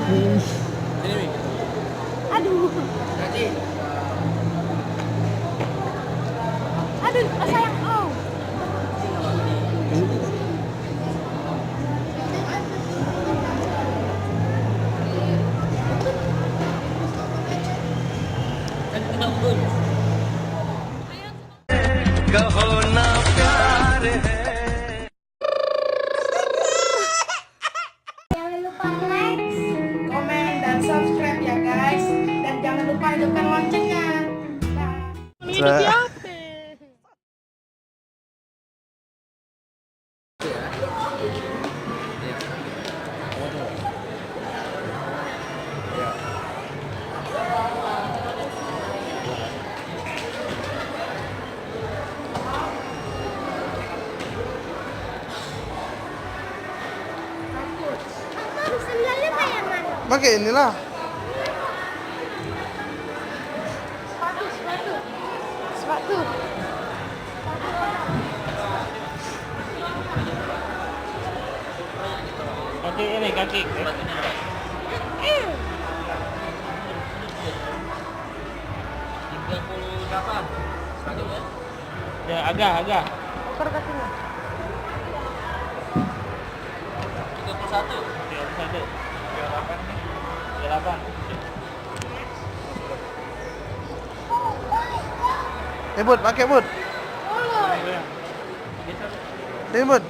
Sini, Wi. Aduh. Gaji. Aduh, sayang. Oh. कहो ना प्यार है। Jangan lupa like, komen, dan subscribe ya guys. Dan jangan lupa hidupkan loncengnya. harus 95 ya, Man? Pakai inilah. Sepatu. Kaki ini, kaki. Eh, 38. Selanjutnya. Ya, agak. ukur kakinya. 31. 31. 38. Bud, pakai Bud. Ini Bud.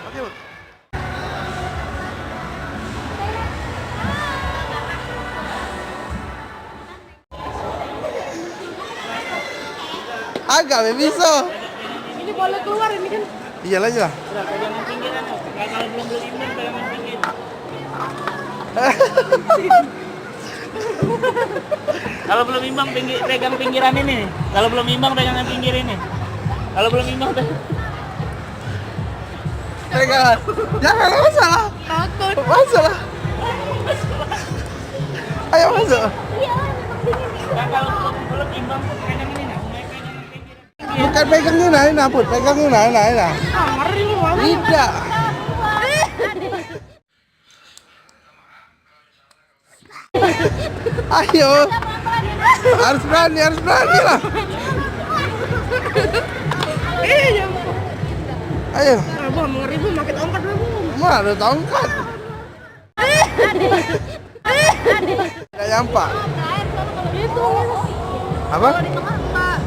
Pakai Bud. Agak bisa. Ini boleh keluar ini kan. Iyalah ya. Udah, pegangan pinggiran. Kalau belum berimbang, pegangan pinggir. Kalau belum imbang, pegang pinggiran ini. Kalau belum imbang, pegangan pinggir ini. Kalau belum imbang, Pegangan. Jangan masalah. Takut. Masalah. Ayo masuk. nah, kalau belum imbang, pegangan ini. Nah, pegangan pinggiran. Bukan pegangnya nah, Bud. Pegangnya nah. Ah, ngeri lu Mama. Tidak. Ayo. Harus berani lah. Iya. Ayo. Abah ngeri Bu, makin tongkat lu Bu. Mana ada tongkat? Tidak nyampak. Itu. Apa? Kalau di tengah enggak.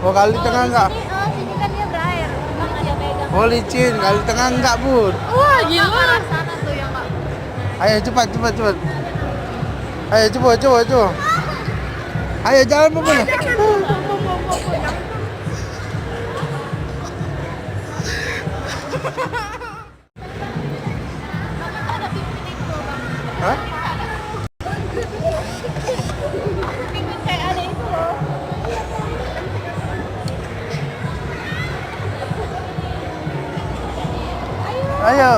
Oh, kali di tengah enggak? Sini kan dia berair. Emang ada pegang. Oh, licin. Kali di tengah enggak, Bud. Wah, gila. Sana tuh yang enggak. Ayo cepat. Ayo coba. Ayo jalan Bud. Hah? Pingin kayak ada itu loh. Ayo.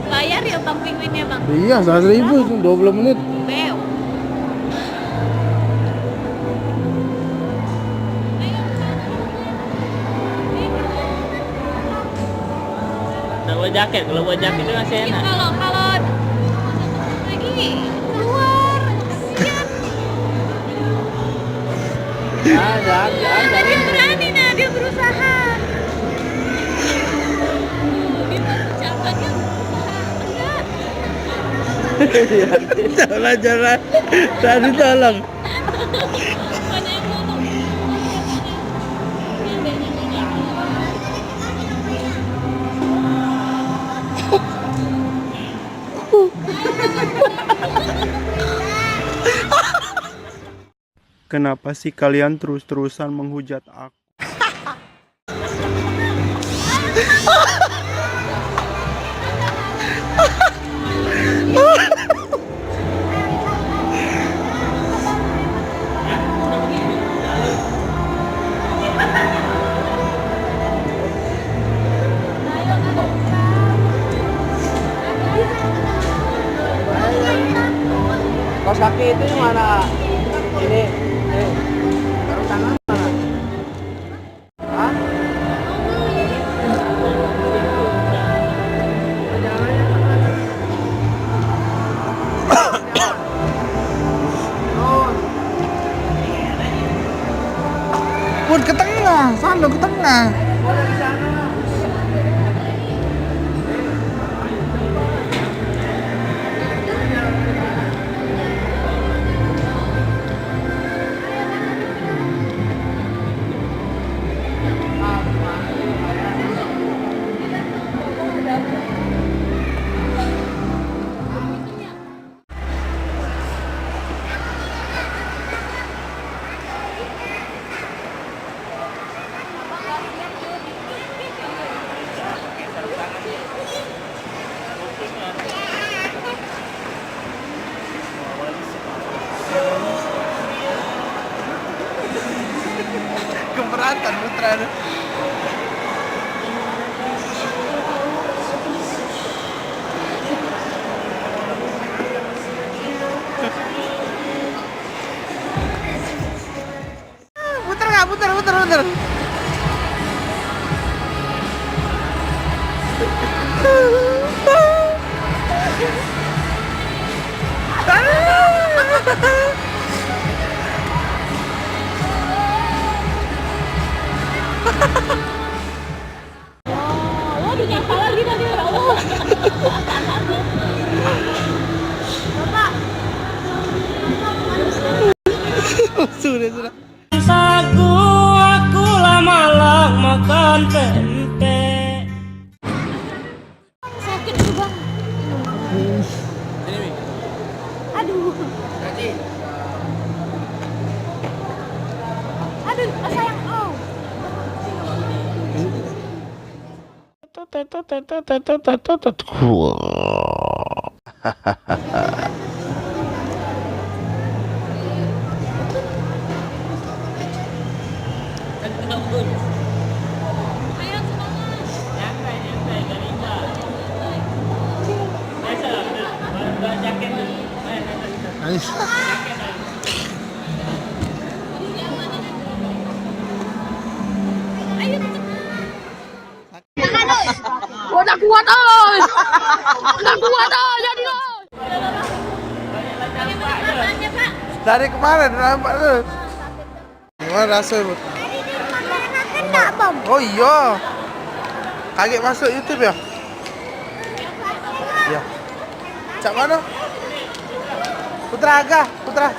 Bayar ya Bang Pinguinnya Bang. Iya, 100.000 itu 20 menit. Beo. Nah, buat jaket. Kalau buat jaket itu masih enak. Kalau lagi keluar kasihan. Ada. Dia berani nah, dia berusaha. Dia ucapannya enggak. Jangan. Tadi tolong. Bukannya yang ngomong. Kenapa sih kalian terus-terusan menghujat aku? kaos kaki itu mana? Ini. Sarung tangan mana? Hah? Pun ke tengah, sana ke tengah. Keberatan putra. Putar nggak? Putar. Oh, dinyapa lagi tadi ya Allah. Bapak. Sudah. Sagu aku lama makan pempek. Sakit tuh bang. Aduh. Aduh, sayang. Oh. Ayo semangat. Nyantai, gak rimba. Biasa, udah jaket tuh. Ayo cepat. Udah kuat oi. Udah kuat oi jadi oi. Bagaimana Pak? Dari kemarin nampak terus. Gimana rasanya, Bu? Oh iya. Kaget masuk YouTube ya? Iya. Cak mana? Putra Aga, Putra.